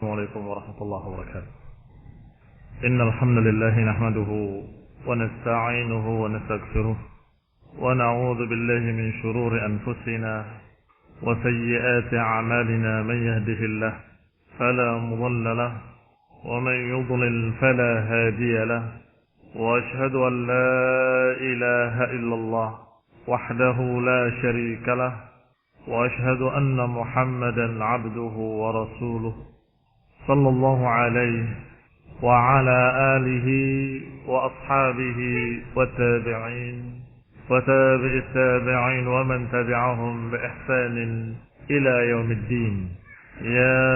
السلام عليكم ورحمة الله وبركاته. إن الحمد لله نحمده ونستعينه ونستغفره ونعوذ بالله من شرور أنفسنا وسيئات أعمالنا. من يهده الله فلا مضل له ومن يضلل فلا هادي له، وأشهد أن لا إله إلا الله وحده لا شريك له، وأشهد أن محمدا عبده ورسوله صلى الله عليه وعلى آله وأصحابه والتابعين وتابع التابعين ومن تبعهم بإحسان إلى يوم الدين. يا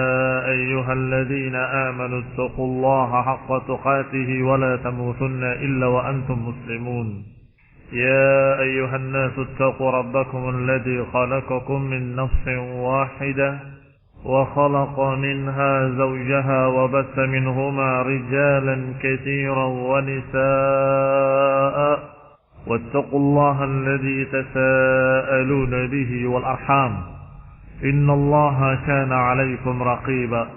أيها الذين آمنوا اتقوا الله حق تقاته ولا تموتن إلا وأنتم مسلمون. يا أيها الناس اتقوا ربكم الذي خلقكم من نفس واحدة وخلق منها زوجها وبث منهما رجالا كثيرا ونساء، واتقوا الله الذي تساءلون به والأرحام إن الله كان عليكم رقيبا.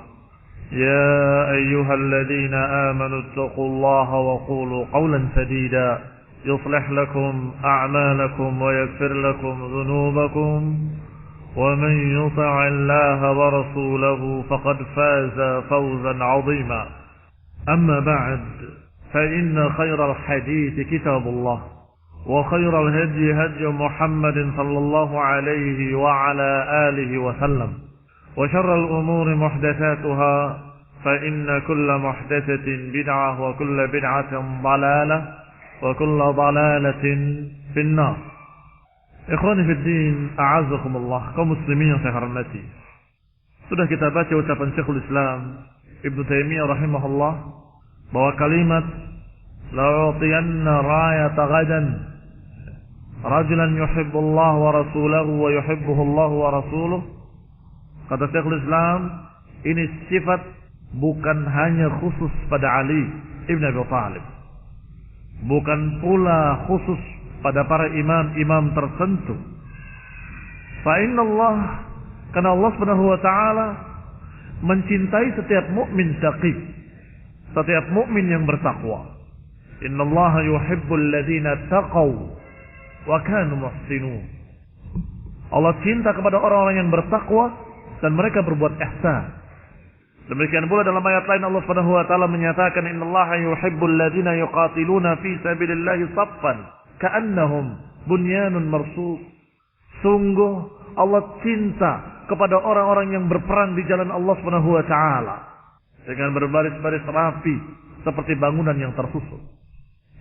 يا أيها الذين آمنوا اتقوا الله وقولوا قولا سديدا يصلح لكم أعمالكم ويغفر لكم ذنوبكم، ومن يطع الله ورسوله فقد فاز فوزا عظيما. أما بعد، فإن خير الحديث كتاب الله، وخير الهدي هدي محمد صلى الله عليه وعلى آله وسلم، وشر الأمور محدثاتها، فإن كل محدثة بدعة وكل بدعة ضلالة وكل ضلالة في النار. Ikhwani fid din, a'azzakumullah, kaum muslimin yang saya hormati. Sudah kita baca ucapan Syekhul Islam Ibnu Taimiyah rahimahullah bahwa kalimat la'utiyanna rayata ghadan rajulan yuhibbullah wa rasulahu wa yuhibbuhu Allah wa rasuluh. Kata Syekhul Islam, ini sifat bukan hanya khusus pada Ali Ibn Abi Thalib, bukan pula khusus pada para imam-imam tertentu. Fa inna Allah, karena Allah Subhanahu wa taala mencintai setiap mukmin taqi, setiap mukmin yang bertakwa. Innallaha yuhibbul ladzina taqaw wa kanu muhsinun. Allah cinta kepada orang-orang yang bertakwa dan mereka berbuat ihsan. Demikian pula dalam ayat lain Allah Subhanahu wa taala menyatakan innallaha yuhibbul ladzina yuqatiluna fi sabilillahi saffan ka'annahum bunyanun marsus. Sungguh Allah cinta kepada orang-orang yang berperang di jalan Allah Subhanahu wa taala dengan berbaris-baris rapi seperti bangunan yang tersusun.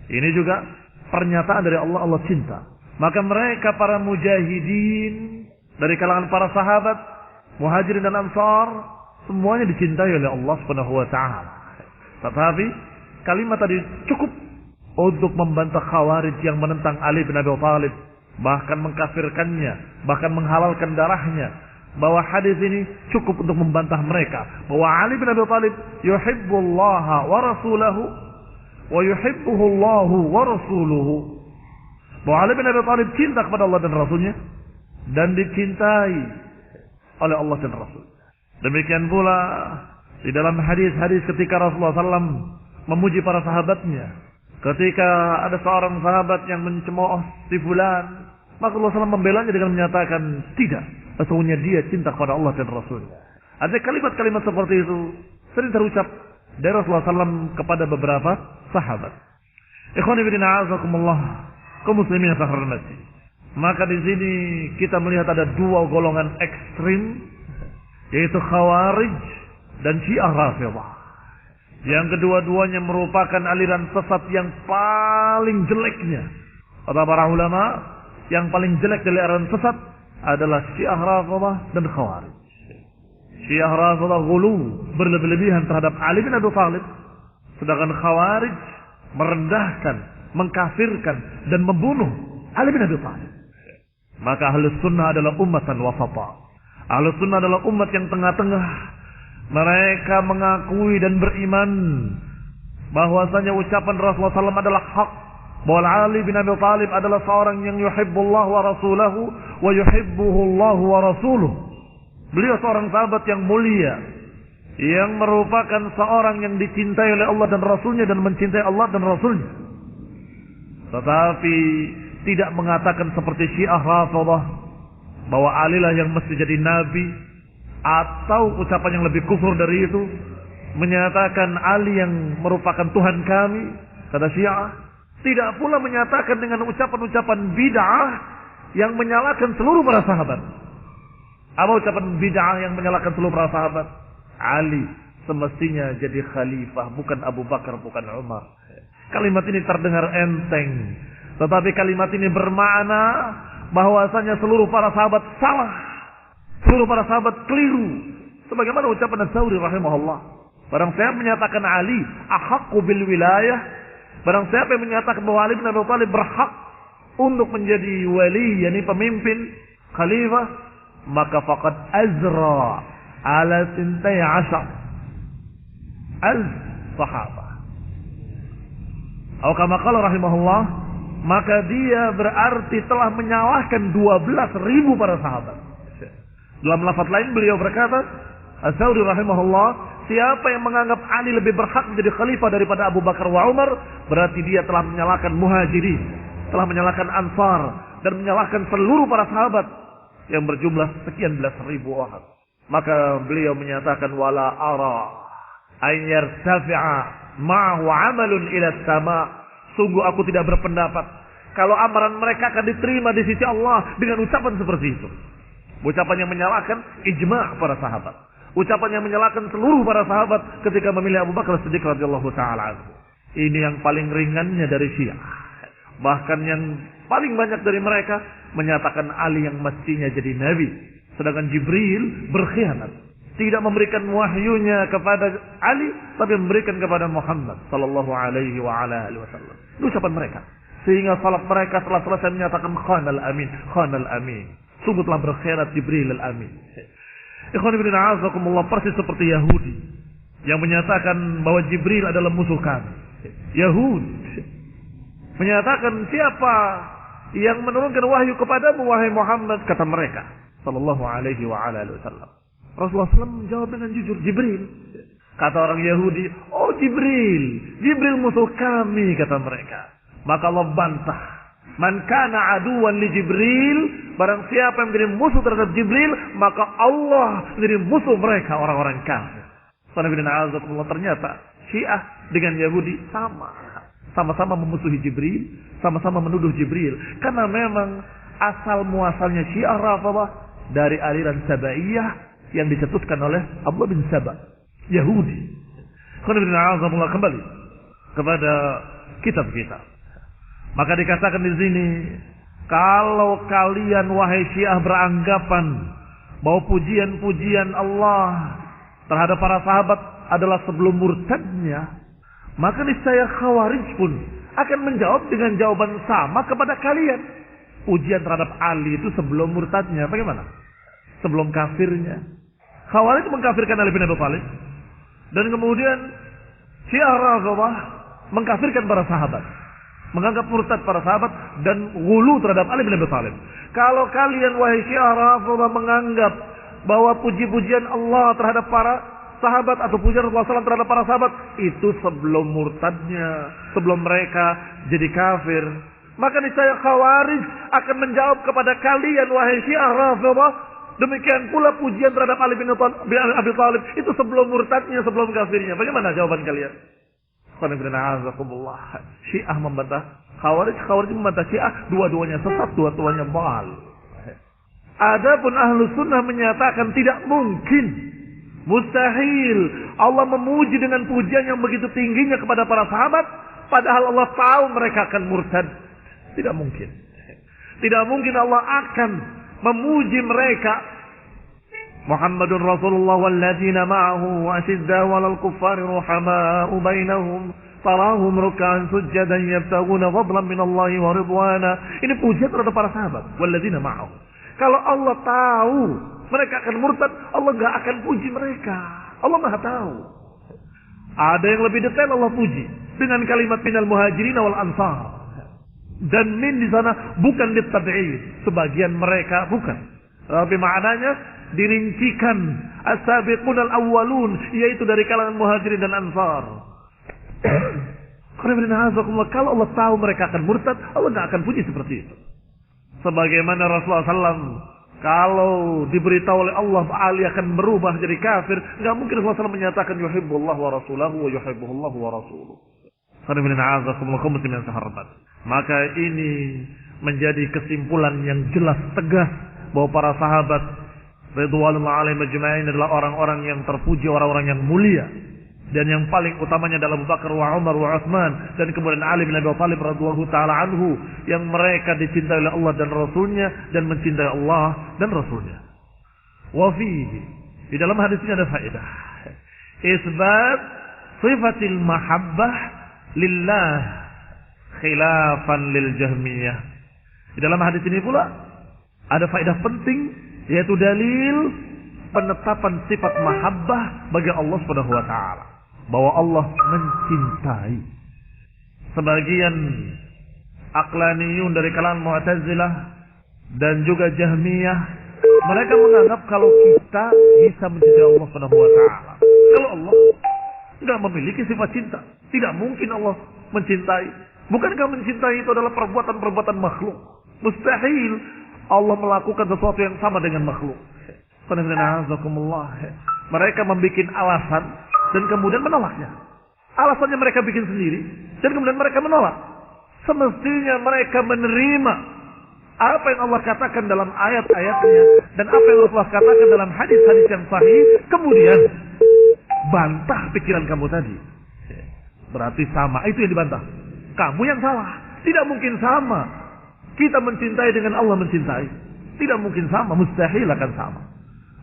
Ini juga pernyataan dari Allah, Allah cinta. Maka mereka para mujahidin dari kalangan para sahabat, muhajirin dan ansar, semuanya dicintai oleh Allah Subhanahu wa taala. Tetapi kalimat tadi cukup untuk membantah Khawarij yang menentang Ali bin Abi Thalib, bahkan mengkafirkannya, bahkan menghalalkan darahnya. Bahwa hadis ini cukup untuk membantah mereka bahwa Ali bin Abi Thalib yuhibbullaha wa rasulahu wa yuhibbuhu Allahu wa rasuluhu. Bahwa Ali bin Abi Thalib cinta kepada Allah dan Rasulnya dan dicintai oleh Allah dan Rasul. Demikian pula di dalam hadis-hadis ketika Rasulullah SAW memuji para sahabatnya. Ketika ada seorang sahabat yang mencemooh si fulan, maka Rasulullah SAW membelanya dengan menyatakan tidak, sesungguhnya dia cinta kepada Allah dan Rasulnya. Ada kalimat-kalimat seperti itu sering terucap dari Rasulullah SAW kepada beberapa sahabat. Ikhwani fillah, a'azakumullah, kaum muslimin yang saya hormati. Maka di sini kita melihat ada dua golongan ekstrim, yaitu Khawarij dan Syiah Rafidhah. Yang kedua-duanya merupakan aliran sesat yang paling jeleknya. Kata para ulama, yang paling jelek dari aliran sesat adalah Syiah Rafidhah dan Khawarij. Syiah Rafidhah ghulu, berlebih-lebihan terhadap Ali bin Abi Thalib, sedangkan Khawarij merendahkan, mengkafirkan dan membunuh Ali bin Abi Thalib. Maka Ahlus Sunnah adalah ummatan wasata. Ahlus Sunnah adalah umat yang tengah-tengah. Mereka mengakui dan beriman bahwasanya ucapan Rasulullah SAW adalah hak, bahwa Ali bin Abi Thalib adalah seorang yang yuhibbullah wa rasulahu wa yuhibbuhu Allah wa rasuluh. Beliau seorang sahabat yang mulia, yang merupakan seorang yang dicintai oleh Allah dan Rasulnya dan mencintai Allah dan Rasulnya. Tetapi tidak mengatakan seperti Syiah Rafidhah bahwa Ali lah yang mesti jadi nabi, atau ucapan yang lebih kufur dari itu menyatakan Ali yang merupakan Tuhan kami, kata Syiah. Tidak pula menyatakan dengan ucapan-ucapan bid'ah yang menyalahkan seluruh para sahabat. Apa ucapan bid'ah yang menyalahkan seluruh para sahabat? Ali semestinya jadi khalifah, bukan Abu Bakar, bukan Umar. Kalimat ini terdengar enteng, tetapi kalimat ini bermakna bahwasanya seluruh para sahabat salah, seluruh para sahabat keliru. Sebagaimana ucapan Ats-Tsauri rahimahullah, barang siapa menyatakan Ali ahaqqu bil wilayah, barang siapa yang menyatakan bahwa Ali bin Abi Thalib berhak untuk menjadi wali, yakni pemimpin, khalifah, maka faqad azra ala sintai ashar al-sahabah. Atau kama qala rahimahullah, maka dia berarti telah menyalahkan 12.000 para sahabat. Dalam lafaz lain beliau berkata, Ats-Tsauri rahimahullah, siapa yang menganggap Ali lebih berhak menjadi khalifah daripada Abu Bakar wa Umar, berarti dia telah menyalahkan Muhajirin, telah menyalahkan Ansar, dan menyalahkan seluruh para sahabat yang berjumlah sekian belas ribu orang. Maka beliau menyatakan, wala ara an yartafi'a ma'ahu 'amalun ila as-sama'. Sungguh aku tidak berpendapat kalau amalan mereka akan diterima di sisi Allah dengan ucapan seperti itu. Ucapan yang menyalahkan ijma' para sahabat, ucapan yang menyalahkan seluruh para sahabat ketika memilih Abu Bakar Siddiq radhiyallahu taala anhu. Ini yang paling ringannya dari Syiah. Bahkan yang paling banyak dari mereka menyatakan Ali yang mestinya jadi nabi, sedangkan Jibril berkhianat, tidak memberikan wahyunya kepada Ali, tapi memberikan kepada Muhammad sallallahu alaihi wa ala alihi wasallam. Itu ucapan mereka. Sehingga salaf mereka setelah selesai menyatakan khanal amin, khanal amin. Sungguh telah berkhianat Jibril al-amin. Ikhwan ibn a'azakumullah, persis seperti Yahudi yang menyatakan bahwa Jibril adalah musuh kami. Yahudi menyatakan, siapa yang menurunkan wahyu kepadamu wahai Muhammad, kata mereka sallallahu alaihi wa ala alihi wasallam. Rasulullah SAW menjawab dengan jujur, Jibril. Kata orang Yahudi, oh Jibril, Jibril musuh kami, kata mereka. Maka Allah bantah, man kana aduwan li Jibril, barang siapa yang menjadi musuh terhadap Jibril, maka Allah menjadi musuh mereka, orang-orang kafir. Ternyata Syiah dengan Yahudi sama-sama memusuhi Jibril, sama-sama menuduh Jibril. Karena memang asal muasalnya Syiah Rafidhah dari aliran Sabaiyah yang dicetuskan oleh Abdullah bin Saba, Yahudi. Kembali kepada kitab-kitab. Maka dikatakan di sini, kalau kalian wahai Syiah beranggapan bahwa pujian-pujian Allah terhadap para sahabat adalah sebelum murtadnya, maka niscaya Khawarij pun akan menjawab dengan jawaban sama kepada kalian. Pujian terhadap Ali itu sebelum murtadnya. Bagaimana? Sebelum kafirnya. Khawarij mengkafirkan Ali bin Abi Thalib, dan kemudian Syiah Rafidhah mengkafirkan para sahabat, menganggap murtad para sahabat dan ghulu terhadap Ali bin Abi Thalib. Kalau kalian wahai Syiah Rafidhah menganggap bahwa puji-pujian Allah terhadap para sahabat atau pujian Rasulullah SAW terhadap para sahabat itu sebelum murtadnya, sebelum mereka jadi kafir, maka niscaya Khawarij akan menjawab kepada kalian wahai Syiah Rafidhah, demikian pula pujian terhadap Ali bin Abi Thalib itu sebelum murtadnya, sebelum kafirnya. Bagaimana jawaban kalian? Syiah membantah Khawarij, Khawarij membantah Syiah, dua-duanya sesat, dua-duanya bal. Adapun Ahlus Sunnah menyatakan tidak mungkin, mustahil Allah memuji dengan pujian yang begitu tingginya kepada para sahabat, padahal Allah tahu mereka akan murtad. Tidak mungkin. Tidak mungkin Allah akan memuji mereka. Muhammadun Rasulullah walladzina ma'ahu asyiddau 'alal kuffari ruhama'u bainahum tarahum ruk'an sujjadan yabtaguna fadlan minallahi wa ridwana. Ini pujian terhadap para sahabat walladzina ma'ahu. Kalau Allah tahu mereka akan murtad, Allah enggak akan puji mereka. Allah Maha tahu. Ada yang lebih detail Allah puji dengan kalimat minal muhajirin wal ansar. Dan min di sana bukan ditab'id, sebagian mereka bukan. Tapi maknanya dirincikan as-sabiqun al-awwalun, yaitu dari kalangan muhajirin dan ansar. Kalau Allah tahu mereka akan murtad, Allah tidak akan puji seperti itu. Sebagaimana Rasulullah SAW, kalau diberitahu oleh Allah Ali akan berubah jadi kafir, nggak mungkin Rasulullah SAW menyatakan yuhibbullah wa rasulahu wa yuhibbuhullah wa rasuluh. Maka ini menjadi kesimpulan yang jelas tegas bahwa para sahabat radhiyallahu alaihim ajma'in adalah orang-orang yang terpuji, orang-orang yang mulia, dan yang paling utamanya adalah Abu Bakar wa Umar wa Utsman, dan kemudian Ali bin Abi Thalib radhiyallahu taala anhu, yang mereka dicintai oleh Allah dan Rasulnya dan mencintai Allah dan Rasulnya. Wa fihi, di dalam hadis ini ada faedah isbat sifatil mahabbah lillah khilafan lil Jahmiyah. Di dalam hadis ini pula ada faedah penting, yaitu dalil penetapan sifat mahabbah bagi Allah Subhanahu wa taala, bahwa Allah mencintai. Sebagian aqlaniyun dari kalangan Mu'tazilah dan juga Jahmiyah, mereka menganggap kalau kita bisa mencintai Allah Subhanahu wa taala. Kalau Allah tidak memiliki sifat cinta, tidak mungkin Allah mencintai. Bukankah mencintai itu adalah perbuatan-perbuatan makhluk? Mustahil Allah melakukan sesuatu yang sama dengan makhluk. Mereka membuat alasan dan kemudian menolaknya. Alasannya mereka bikin sendiri dan kemudian mereka menolak. Semestinya mereka menerima apa yang Allah katakan dalam ayat-ayatnya dan apa yang Allah katakan dalam hadis-hadis yang sahih, kemudian bantah pikiran kamu tadi. Berarti sama, itu yang dibantah. Kamu yang salah. Tidak mungkin sama. Kita mencintai dengan Allah mencintai. Tidak mungkin sama, mustahil akan sama.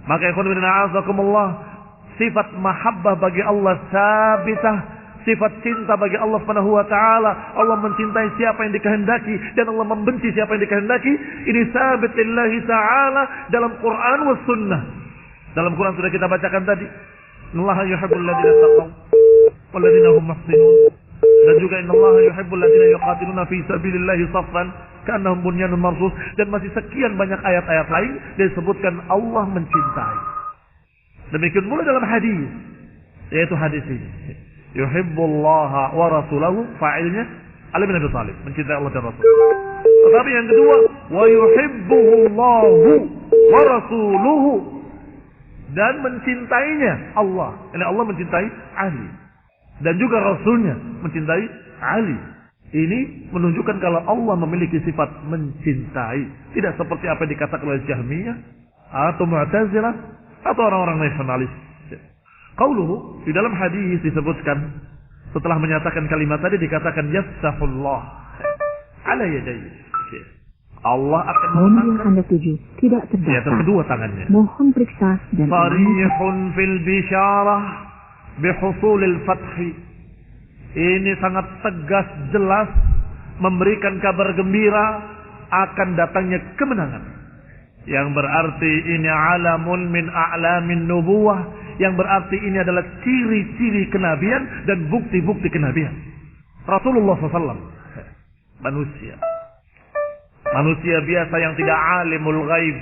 Maka ikhwan fillah azakumullah, sifat mahabbah bagi Allah sabitah, sifat cinta bagi Allah Subhanahu wa taala. Allah mencintai siapa yang dikehendaki dan Allah membenci siapa yang dikehendaki. Ini sabit lillahi taala dalam Quran was sunnah. Dalam Quran sudah kita bacakan tadi, innallaha yuhibbul ladzina taqaw wal ladzina hum muhsinun. Dan juga innallaha yuhibbul ladzina yuqatiluna fi sabilillahi saffan ka'annahum bunyanun marsus, dan masih sekian banyak ayat-ayat lain disebutkan Allah mencintai. Demikian pula dalam hadis, yaitu hadis ini, yuhibbullaha wa rasulahu, fa'ilnya Ali bin Abi Thalib, mencintai Allah dan Rasul. Tetapi yang kedua, wa yuhibbuhullahu wa rasuluhu, dan mencintainya Allah. Ini Allah mencintai Ali dan juga Rasulnya mencintai Ali. Ini menunjukkan kalau Allah memiliki sifat mencintai, tidak seperti apa yang dikatakan oleh Jahmiyah atau Mu'tazilah atau orang-orang nasionalis. Qauluhu, di dalam hadis disebutkan setelah menyatakan kalimat tadi dikatakan yaftahullah ala yadayhi. Allah akan mengangkat Anda tuju tidak terdaftar. Kedua tangannya. Mohon periksa dan sarihun fil bisyarah bihusulil fathi. Ini sangat tegas, jelas, memberikan kabar gembira akan datangnya kemenangan. Yang berarti ini alamun min a'lamin nubuwah. Yang berarti ini adalah ciri-ciri kenabian dan bukti-bukti kenabian. Rasulullah SAW, manusia biasa yang tidak alimul ghaib,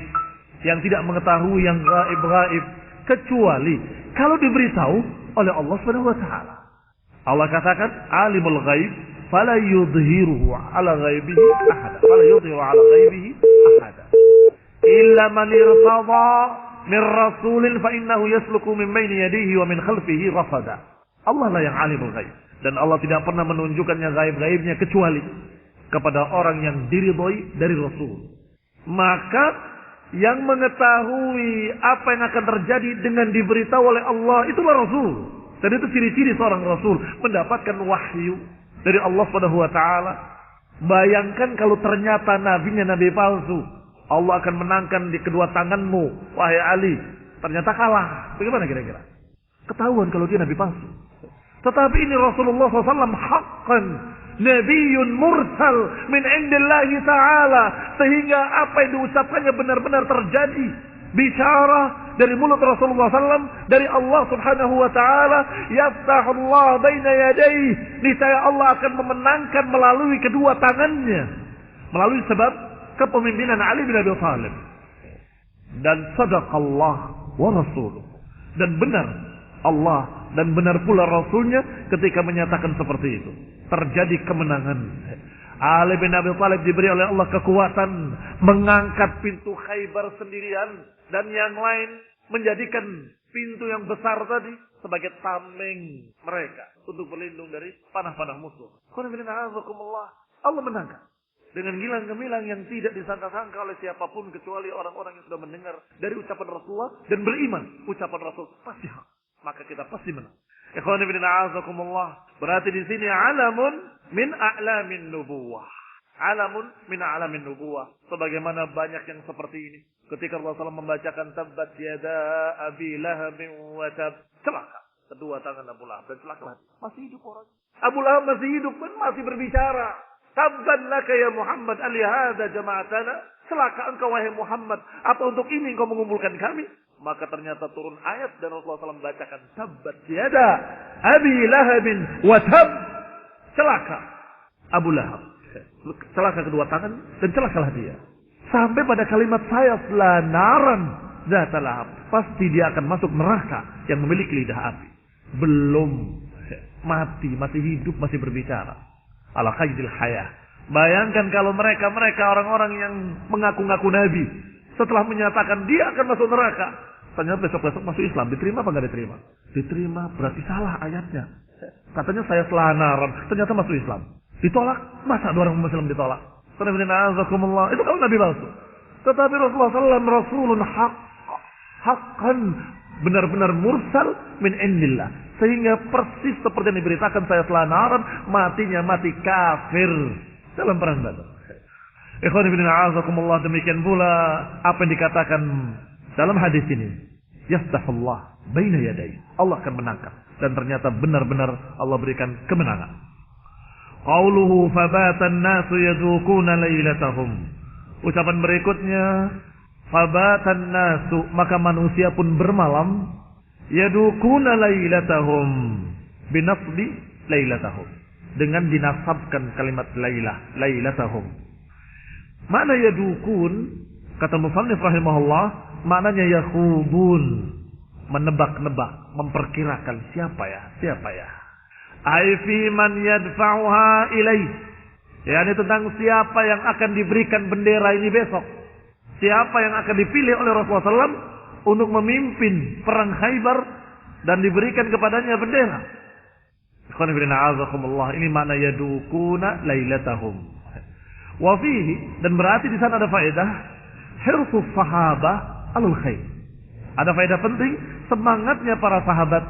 yang tidak mengetahui yang gaib-gaib, kecuali kalau diberitahu oleh Allah Subhanahu wa taala. Allah katakan alimul ghaib fala yudhiruhu ala ghaibihi ahada, fala yudhiru ala ghaibihi ahada illa man irtada min rasulin fa innahu yasluku min baini yadihi wa min khalfihi rasada. Allah lah yang alimul ghaib, dan Allah tidak pernah menunjukkannya gaib-gaibnya kecuali kepada orang yang diridhoi dari Rasul. Maka yang mengetahui apa yang akan terjadi dengan diberitahu oleh Allah itulah Rasul. Dan itu ciri-ciri seorang Rasul, mendapatkan wahyu dari Allah Subhanahu wa taala. Bayangkan kalau ternyata nabinya nabi palsu, Allah akan menangkan di kedua tanganmu wahai Ali, ternyata kalah. Bagaimana kira-kira? Ketahuan kalau dia nabi palsu. Tetapi ini Rasulullah SAW haqqan nabiyyun mursal min indillahi ta'ala, sehingga apa yang diucapkannya benar-benar terjadi. Bisyarah dari mulut Rasulullah SAW, dari Allah Subhanahu wa ta'ala, yaftahullah baina yadayhi, niscaya Allah akan memenangkan melalui kedua tangannya, melalui sebab kepemimpinan Ali bin Abi Thalib. dan sadaqallah wa rasuluh. Dan benar Allah dan benar pula Rasulnya ketika menyatakan seperti itu. Terjadi kemenangan. Ali bin Abi Thalib diberi oleh Allah kekuatan mengangkat pintu Khaybar sendirian dan yang lain menjadikan pintu yang besar tadi sebagai tameng mereka untuk berlindung dari panah-panah musuh. Allah menangkan dengan gilang gemilang yang tidak disangka-sangka oleh siapapun kecuali orang-orang yang sudah mendengar dari ucapan Rasulullah dan beriman ucapan Rasul pasti hak, maka kita pasti menang. Ikhwan fillah a'azakumullah, berarti di sini alamun min a'lamin nubuwah. Alamun min a'lamin nubuwah. Sebagaimana banyak yang seperti ini. Ketika Rasulullah SAW membacakan tabbat yada abi lahabin wa tab, celaka kedua tangan Abu Lahab dan celaka masih hidup orang. Abu Lahab masih hidup dan masih berbicara. Tabban laka ya Muhammad alihada jama'atana. Celaka engkau wahai Muhammad, apa untuk ini engkau mengumpulkan kami? Maka ternyata turun ayat dan Rasulullah SAW membacakan tabbat yada abi lahabin wa tab. Celaka Abu Lahab, celaka kedua tangan dan celakalah dia. Sampai pada kalimat saya selanaran zata lahab, pasti dia akan masuk neraka yang memiliki lidah api. Belum mati, masih hidup, masih berbicara. Ala qaidil hayah. Bayangkan kalau mereka orang-orang yang mengaku-ngaku nabi, setelah menyatakan dia akan masuk neraka, ternyata besok-besok masuk Islam, diterima apa enggak diterima? Diterima, berarti salah ayatnya. Katanya saya selanaran, ternyata masuk Islam. Ditolak, masa dua orang Muslim ditolak? Itu kalau Nabi palsu. Tetapi Rasulullah SAW Rasulun haqqan, benar-benar mursal min indillah. Sehingga persis seperti yang diberitakan saya selanaran, matinya mati kafir dalam perang Badar. Ikhwan fillah a'azakumullah, demikian pula apa yang dikatakan dalam hadis ini. Yaftahullah baina yadayhi. Allah akan menangkan. Dan ternyata benar-benar Allah berikan kemenangan. Qauluhu fabatan nasu yadukuna lailatahum. Ucapan berikutnya, fabatan nasu, maka manusia pun bermalam, yadukuna lailatahum, binasbi lailatahum, dengan dinasabkan kalimat lailatahum. Mana yadukun, kata musannif rahimahullah, maknanya yakhubun, menebak-nebak, memperkirakan siapa ya. Ai fi man yadfa'uha ilaih. yakni tentang siapa yang akan diberikan bendera ini besok. Siapa yang akan dipilih oleh Rasulullah SAW untuk memimpin perang Khaybar dan diberikan kepadanya bendera. Ini makna yadukuna lailatahum. Wa fihi, dan berarti di sana ada faedah hirsus sahabah alul khair. Ada faedah penting, semangatnya para sahabat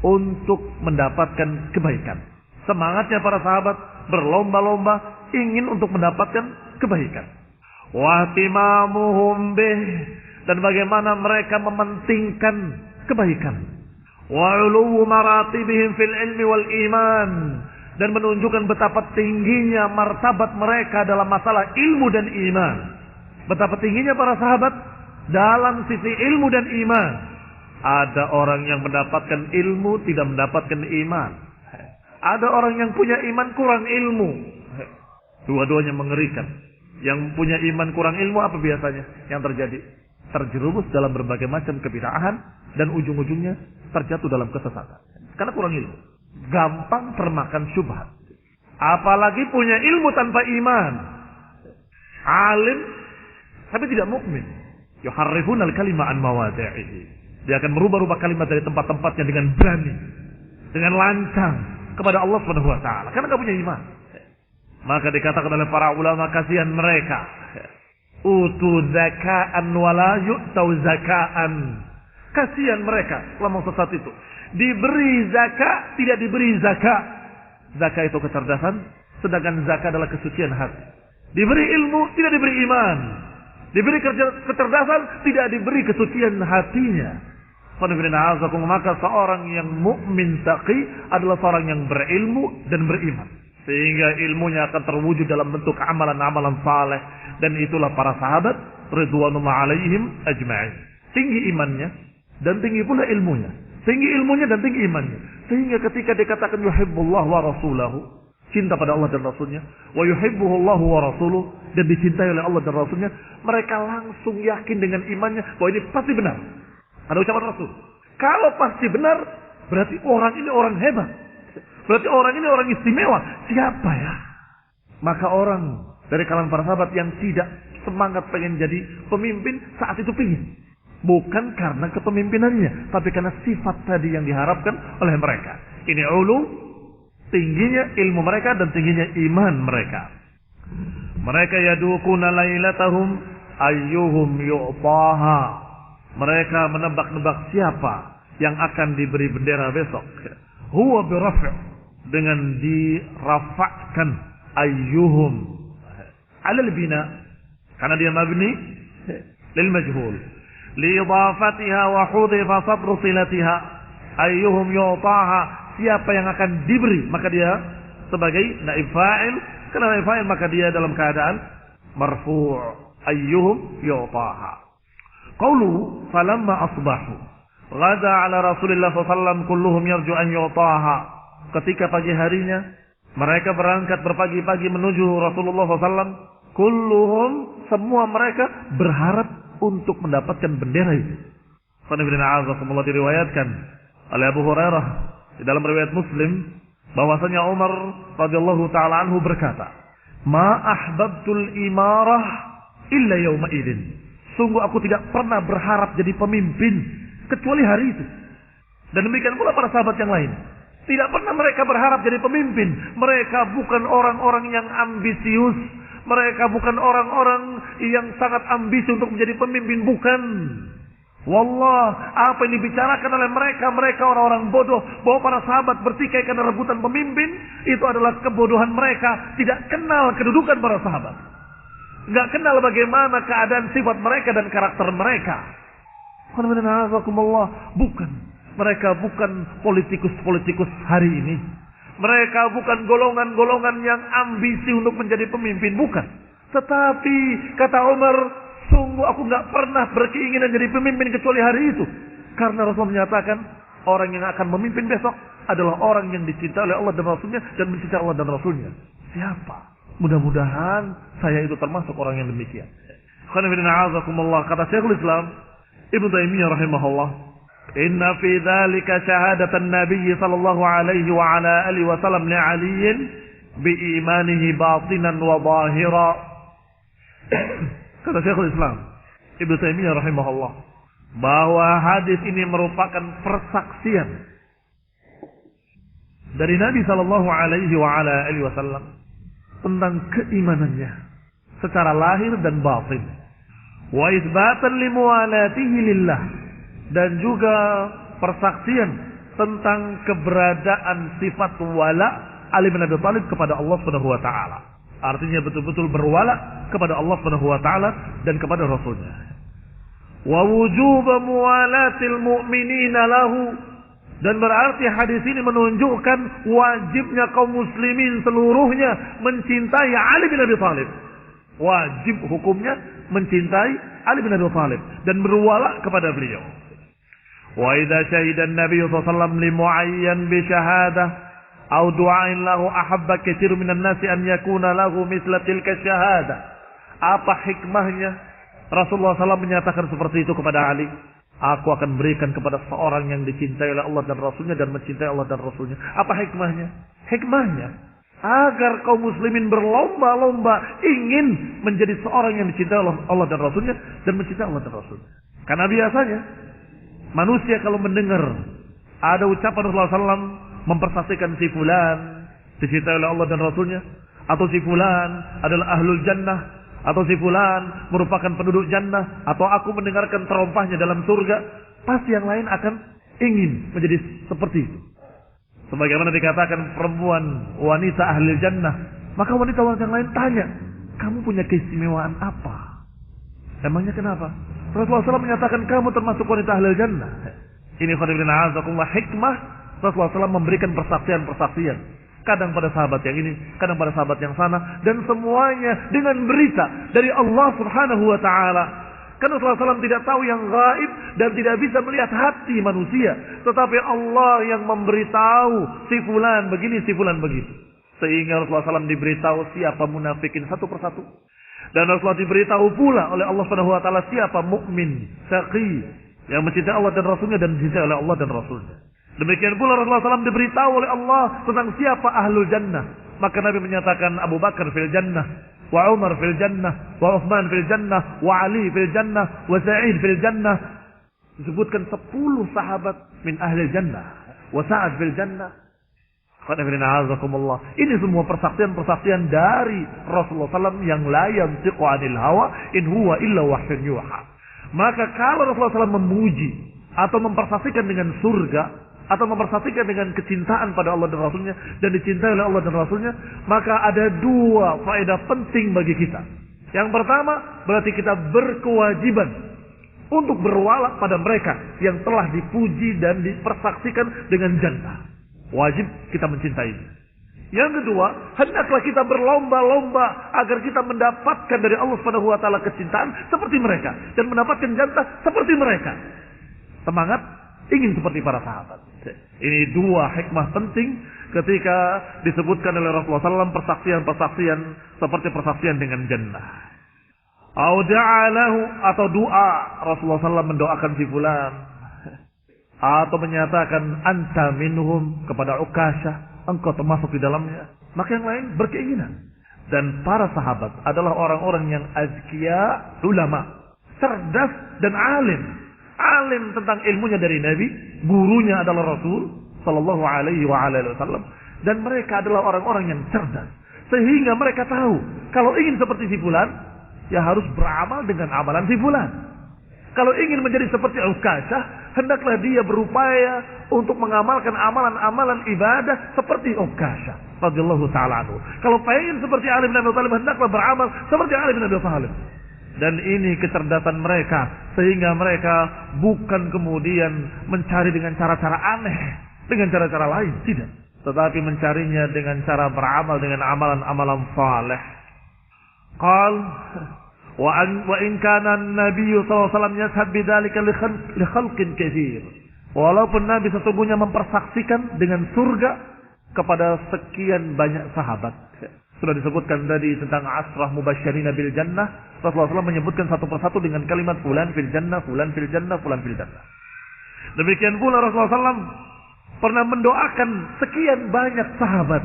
untuk mendapatkan kebaikan. Semangatnya para sahabat berlomba-lomba ingin untuk mendapatkan kebaikan. Wa timamuhum bih, dan bagaimana mereka mementingkan kebaikan. Wa uluwu maratibihim fil ilmi wal iman, dan menunjukkan betapa tingginya martabat mereka dalam masalah ilmu dan iman. Betapa tingginya para sahabat dalam sisi ilmu dan iman. Ada orang yang mendapatkan ilmu tidak mendapatkan iman. Ada orang yang punya iman kurang ilmu. Dua-duanya mengerikan. Yang punya iman kurang ilmu apa biasanya yang terjadi? Terjerumus dalam berbagai macam kebid'ahan dan ujung-ujungnya terjatuh dalam kesesatan. Karena kurang ilmu. Gampang termakan syubhat. Apalagi punya ilmu tanpa iman. Alim tapi tidak mukmin. Yuharrifuna al-kalima an mawadhi'ihi. Dia akan merubah-rubah kalimat dari tempat-tempatnya dengan berani, dengan lancang kepada Allah Subhanahu wa taala karena enggak punya iman. Maka dikatakan oleh para ulama, kasihan mereka. Utu zaka'an wala yu'tau zaka'an. Kasihan mereka kelompok sesat itu. Diberi zakat, tidak diberi zakat. Zakat itu kecerdasan, sedangkan zakat adalah kesucian hati. Diberi ilmu, tidak diberi iman. Diberi kecerdasan, tidak diberi kesucian hatinya. Maka seorang yang mukmin taqi adalah seorang yang berilmu dan beriman. Sehingga ilmunya akan terwujud dalam bentuk amalan-amalan saleh. Dan itulah para sahabat ridwanullah alaihim ajma'in. Tinggi imannya dan tinggi pula ilmunya. Tinggi ilmunya dan tinggi imannya. Sehingga ketika dikatakan yuhibbullah wa rasulahu, cinta pada Allah dan Rasulnya, wa yuhibbuhullahu wa rasuluh, dan dicintai oleh Allah dan Rasulnya, mereka langsung yakin dengan imannya bahwa ini pasti benar. Ada ucapan Rasul. Kalau pasti benar, berarti orang ini orang hebat. Berarti orang ini orang istimewa. Siapa ya? Maka orang dari kalangan para sahabat yang tidak semangat pengen jadi pemimpin saat itu pingin. Bukan karena kepemimpinannya, tapi karena sifat tadi yang diharapkan oleh mereka. Ini ulu, tingginya ilmu mereka dan tingginya iman mereka. Mereka yadukuna lailatahum ayyuhum yu'taha. Mereka menebak-nebak siapa yang akan diberi bendera besok. Huwa biraf', dengan dirafa'kan ayyuhum alal bina, karena dia mabni lil majhul. Liidafatiha wa hudifa sadru silatiha ayyuhum yu'taha, siapa yang akan diberi, maka dia sebagai naib fa'il. Karena naib fa'il maka dia dalam keadaan marfu', ayyuhum yu'taha. Qaulu falamma asbahu ghada ala Rasulillah sallallahu kulluhum yarju an yu'taha. Ketika pagi harinya mereka berangkat berpagi-pagi menuju Rasulullah sallallahu, kulluhum, semua mereka berharap untuk mendapatkan bendera itu. Qanibina diriwayatkan oleh Abu Hurairah di dalam riwayat Muslim bahwasanya Umar radhiyallahu taala anhu berkata, "Ma ahbabtul imarah illa yawma idin." Sungguh aku tidak pernah berharap jadi pemimpin kecuali hari itu. Dan demikian pula para sahabat yang lain. Tidak pernah mereka berharap jadi pemimpin. Mereka bukan orang-orang yang ambisius. Mereka bukan orang-orang yang sangat ambisi untuk menjadi pemimpin. Bukan. Wallah, apa yang dibicarakan oleh mereka, mereka orang-orang bodoh. Bahwa para sahabat bertikai karena rebutan pemimpin, itu adalah kebodohan mereka. Tidak kenal kedudukan para sahabat. Nggak kenal bagaimana keadaan sifat mereka dan karakter mereka. Bukan. Mereka bukan politikus-politikus hari ini. Mereka bukan golongan-golongan yang ambisi untuk menjadi pemimpin. Bukan. Tetapi kata Umar, sungguh aku nggak pernah berkeinginan jadi pemimpin kecuali hari itu. Karena Rasul menyatakan orang yang akan memimpin besok adalah orang yang dicintai oleh Allah dan Rasulnya dan mencintai Allah dan Rasulnya. Siapa? Mudah-mudahan saya itu termasuk orang yang demikian. Kata Syekhul Islam Ibnu Taimiyah rahimahullah, inna fi dzalika syahadatan Nabi sallallahu alaihi wa ala alihi wasallam li Ali bi imanihi batinan wa zahira. Kata Syekhul Islam Ibnu Taimiyah rahimahullah bahwa hadis ini merupakan persaksian dari Nabi sallallahu alaihi wa ala alihi wasallam tentang keimanannya secara lahir dan batin, wa isbatan limualatihi lillah, dan juga persaksian tentang keberadaan sifat wala Ali bin Abi Thalib kepada Allah Subhanahu wa taala. Artinya betul-betul berwala kepada Allah Subhanahu wa taala dan kepada Rasulnya. Wa wujub muwalatil mu'minina lahu, dan berarti hadis ini menunjukkan wajibnya kaum muslimin seluruhnya mencintai Ali bin Abi Thalib. Wajib hukumnya mencintai Ali bin Abi Thalib dan berwala kepada beliau. Wa idza syahida an-nabiy sallallahu alaihi wasallam li muayyan bi syahadah aw du'ain lahu ahabba katsirun minan nasi an yakuna lahu mithla tilka syahadah. Apa hikmahnya Rasulullah SAW menyatakan seperti itu kepada Ali? Aku akan berikan kepada seorang yang dicintai oleh Allah dan Rasulnya dan mencintai Allah dan Rasulnya. Apa hikmahnya? Hikmahnya agar kaum muslimin berlomba-lomba ingin menjadi seorang yang dicintai oleh Allah dan Rasulnya dan mencintai Allah dan Rasulnya. Karena biasanya manusia kalau mendengar ada ucapan Rasulullah SAW mempersaksikan si fulan dicintai oleh Allah dan Rasulnya, atau si fulan adalah ahlul jannah, atau si fulan merupakan penduduk jannah, atau aku mendengarkan terompahnya dalam surga, pasti yang lain akan ingin menjadi seperti itu. Sebagaimana dikatakan perempuan wanita ahli jannah, maka wanita yang lain tanya, kamu punya keistimewaan apa? Emangnya kenapa? Rasulullah SAW menyatakan kamu termasuk wanita ahli jannah. Ini hikmah Rasulullah SAW memberikan persaksian-persaksian. Kadang pada sahabat yang ini, kadang pada sahabat yang sana, dan semuanya dengan berita dari Allah Subhanahu wa taala. Karena Rasulullah SAW tidak tahu yang gaib dan tidak bisa melihat hati manusia, tetapi Allah yang memberitahu si fulan begini, si fulan begitu. Sehingga Rasulullah SAW diberitahu siapa munafikin satu persatu. Dan Rasulullah diberitahu pula oleh Allah Subhanahu wa taala siapa mukmin syaqi yang mencintai Allah dan Rasulnya dan dicintai oleh Allah dan Rasulnya. Demikian pula Rasulullah SAW diberitahu oleh Allah tentang siapa ahlul jannah. Maka Nabi menyatakan Abu Bakar fil jannah, wa Umar fil jannah, wa Uthman fil jannah, wa Ali fil jannah, wa Sa'id fil jannah. Disebutkan 10 sahabat min ahli jannah, wa Sa'ad fil jannah. Ini semua persaksian-persaksian dari Rasulullah SAW yang la yantiqu anil hawa in huwa illa wahyun yuha. Maka kalau Rasulullah SAW memuji atau mempersaksikan dengan surga atau mempersaksikan dengan kecintaan pada Allah dan Rasulnya dan dicintai oleh Allah dan Rasulnya, maka ada 2 faedah penting bagi kita. Yang pertama, berarti kita berkewajiban untuk berwala pada mereka yang telah dipuji dan dipersaksikan dengan jannah. Wajib kita mencintai. Yang kedua, hendaklah kita berlomba-lomba agar kita mendapatkan dari Allah Subhanahu wa taala kecintaan seperti mereka dan mendapatkan jannah seperti mereka. Semangat ingin seperti para sahabat. Ini 2 hikmah penting ketika disebutkan oleh Rasulullah SAW persaksian-persaksian seperti persaksian dengan jannah. Auda'alahu atau doa Rasulullah SAW mendoakan si fulan atau menyatakan anta minhum kepada Ukasyah, engkau termasuk di dalamnya. Maka yang lain berkeinginan. Dan para sahabat adalah orang-orang yang azkiya, ulama, cerdas dan alim. Alim tentang ilmunya dari Nabi, gurunya adalah Rasul sallallahu alaihi wasallam, dan mereka adalah orang-orang yang cerdas. Sehingga mereka tahu kalau ingin seperti si fulan, ya harus beramal dengan amalan si fulan. Kalau ingin menjadi seperti Ukasyah, hendaklah dia berupaya untuk mengamalkan amalan-amalan ibadah seperti Ukasyah radhiyallahu taala anhu. Kalau ingin seperti Ali bin Abi Thalib, hendaklah beramal seperti Ali bin Abi Thalib. Dan ini kecerdasan mereka, sehingga mereka bukan kemudian mencari dengan cara-cara aneh, dengan cara-cara lain, tidak. Tetapi mencarinya dengan cara beramal dengan amalan-amalan saleh. Qal wa in kana an-nabiy sallallahu alaihi wasallam yashhad bidzalika li khalqin katsir. Walaupun Nabi sesungguhnya mempersaksikan dengan surga kepada sekian banyak sahabat. Sudah disebutkan tadi tentang asrah mubasysyirina bil jannah. Rasulullah SAW menyebutkan satu persatu dengan kalimat fulan fil jannah, fulan fil jannah, fulan fil jannah. Demikian pula Rasulullah SAW pernah mendoakan sekian banyak sahabat.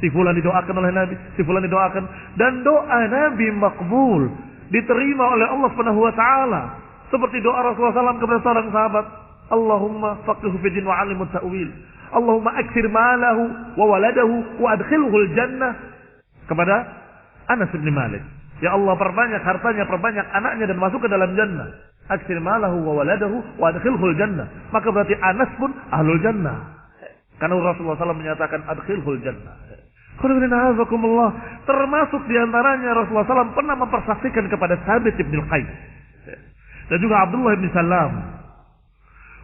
Si fulan didoakan oleh Nabi, si fulan didoakan, dan doa Nabi makbul, diterima oleh Allah Subhanahu wa taala. Seperti doa Rasulullah SAW kepada seorang sahabat, Allahumma faqihhu fid din wa 'allimhu ta'wil. Allahumma aktsir malahu wa waladahu wa adkhilhu al-jannah. Kepada Anas bin Malik, ya Allah, perbanyak hartanya, perbanyak anaknya dan masuk ke dalam jannah. Aktsir malahu wa waladahu wa adkhilhu al-jannah. Maka berarti Anas pun ahlul jannah. Karena Rasulullah SAW menyatakan adkhilhu al-jannah. Termasuk diantaranya Rasulullah SAW pernah mempersaksikan kepada Thabit bin Qais dan juga Abdullah bin Salam,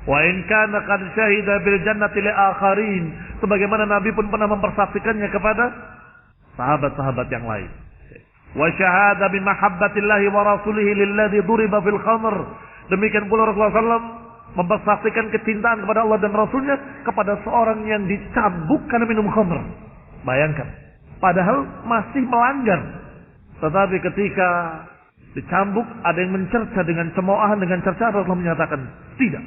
wa in kana qad syahida bil jannati li akharin, sebagaimana Nabi pun pernah mempersaksikannya kepada sahabat-sahabat yang lain. Wa syahada bi mahabbatillahi wa rasulihi lilladzi duriba fil khamr. Demikian pula Rasulullah SAW mempersaksikan kecintaan kepada Allah dan Rasulnya kepada seorang yang dicambuk karena minum khamr. Bayangkan, padahal masih melanggar, tetapi ketika dicambuk ada yang mencerca dengan cemoohan, dengan cercaan, Rasulullah menyatakan tidak,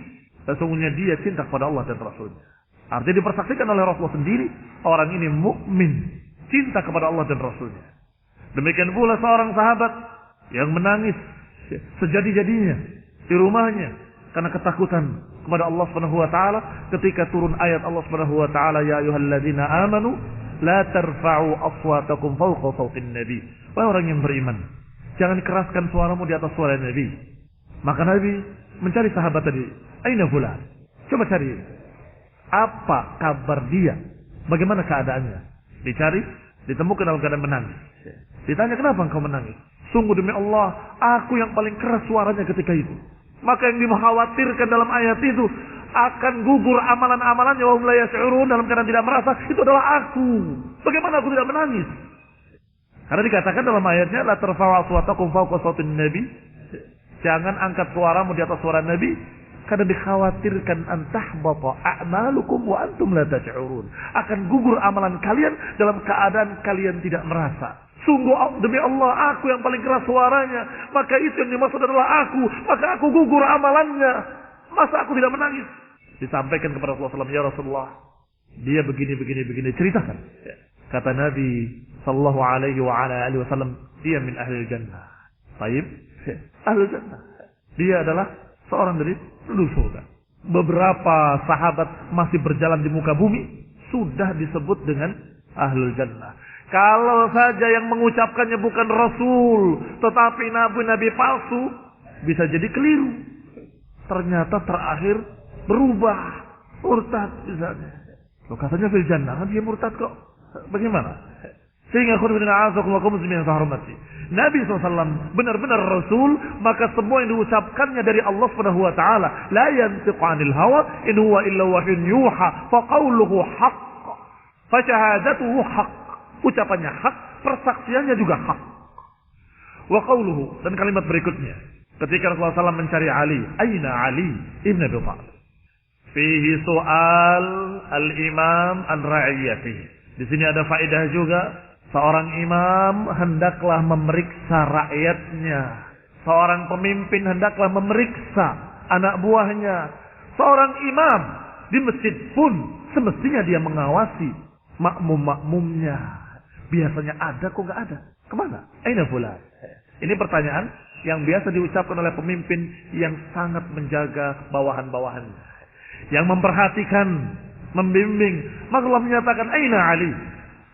sesungguhnya dia cinta kepada Allah dan Rasulnya. Artinya dipersaksikan oleh Rasulullah sendiri, orang ini mukmin, cinta kepada Allah dan Rasulnya. Demikian pula seorang sahabat yang menangis sejadi-jadinya di rumahnya karena ketakutan kepada Allah Subhanahu wa taala ketika turun ayat Allah Subhanahu wa taala, ya ayyuhalladzina amanu la tarfa'u aswatakum fawqa sawtin nabi. Wahai orang yang beriman, jangan keraskan suaramu di atas suara Nabi. Maka Nabi mencari sahabat tadi, aina fulan? Coba cari, apa kabar dia? Bagaimana keadaannya? Dicari, ditemukan dalam keadaan menangis. Ditanya, kenapa engkau menangis? Sungguh demi Allah, aku yang paling keras suaranya ketika itu. Maka yang dikhawatirkan dalam ayat itu akan gugur amalan-amalannya, wa hum la yash'urun, dalam keadaan tidak merasa, itu adalah aku. Bagaimana aku tidak menangis? Karena dikatakan dalam ayatnya, la tarfa'u aswatakum fawqa sawtin nabi. Jangan angkat suaramu di atas suara Nabi, Karena dikhawatirkan antahbata a'malukum wa antum la tash'urun. Akan gugur amalan kalian dalam keadaan kalian tidak merasa. Sungguh demi Allah, aku yang paling keras suaranya, maka itu yang dimaksud adalah aku, maka aku gugur amalannya. Masa aku tidak menangis? Disampaikan kepada Rasulullah SAW, ya Rasulullah, dia begini, ceritakan. Kata Nabi sallallahu alaihi wasallam, dia min ahli jannah. Baik, ahli jannah. Dia adalah seorang dari penduduk surga. Beberapa sahabat masih berjalan di muka bumi sudah disebut dengan ahlul jannah. Kalau saja yang mengucapkannya bukan Rasul, tetapi nabi-nabi palsu, bisa jadi keliru. Ternyata terakhir berubah, murtad misalnya. Loh, katanya fil jannah, kan dia murtad kok. Bagaimana? Sehingga Nabi SAW benar-benar Rasul, maka semua yang diucapkannya dari Allah Subhanahu wa taala, la yantiqu 'anil hawa in huwa illa wahyun yuha, fa qawluhu haqq, fa syahadatuhu haqq. Ucapannya hak, persaksiannya juga hak. Wa qawluhu, dan kalimat berikutnya, ketika Rasulullah SAW mencari Ali, aina Ali ibn Abi Thalib? Fihi soal al-imam an ra'iyatihi. Di sini ada faedah juga. Seorang imam hendaklah memeriksa rakyatnya. Seorang pemimpin hendaklah memeriksa anak buahnya. Seorang imam di masjid pun semestinya dia mengawasi makmum-makmumnya. Biasanya ada, kok nggak ada? Kemana? Aina fulan? Ini pertanyaan yang biasa diucapkan oleh pemimpin yang sangat menjaga bawahan-bawahannya, yang memperhatikan, membimbing. Maka Allah menyatakan aina Ali.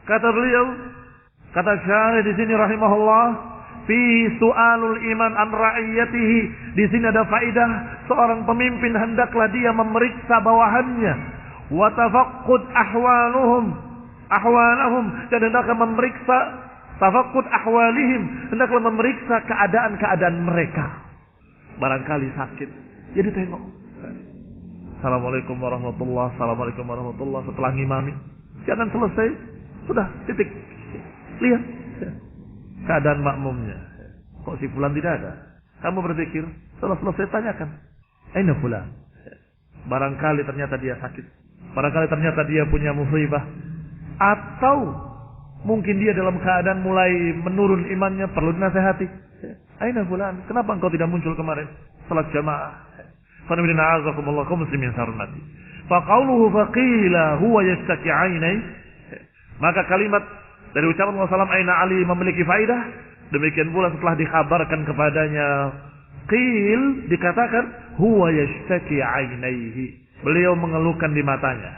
Kata beliau, kata syarih di sini rahimahullah, fi su'alul iman an ra'iyatihi. Di sini ada faedah, seorang pemimpin hendaklah dia memeriksa bawahannya, wa tafaqqud ahwalahum, dan hendaklah memeriksa tafaqqud ahwalihim, hendaklah memeriksa keadaan-keadaan mereka. Barangkali sakit, jadi tengok. Assalamualaikum warahmatullahi wabarakatuh. Setelah ngimami, jangan selesai, sudah titik. Lihat keadaan makmumnya. Kok si fulan tidak ada? Kamu berpikir, setelah selesai tanyakan, aina fulan? Barangkali ternyata dia sakit. Barangkali ternyata dia punya musibah. Atau mungkin dia dalam keadaan mulai menurun imannya, perlu dinasehati. Aina fulan? Kenapa engkau tidak muncul kemarin salat jamaah? Qanibina azakumullah kaum muslimin sarmati. Fa qawluhu faqila huwa yastaki 'ainai. Maka kalimat dari ucapan Rasulullah SAW, aina Ali, memiliki faedah. Demikian pula setelah dikhabarkan kepadanya qil, dikatakan huwa yastaki 'ainaihi. Beliau mengeluhkan di matanya.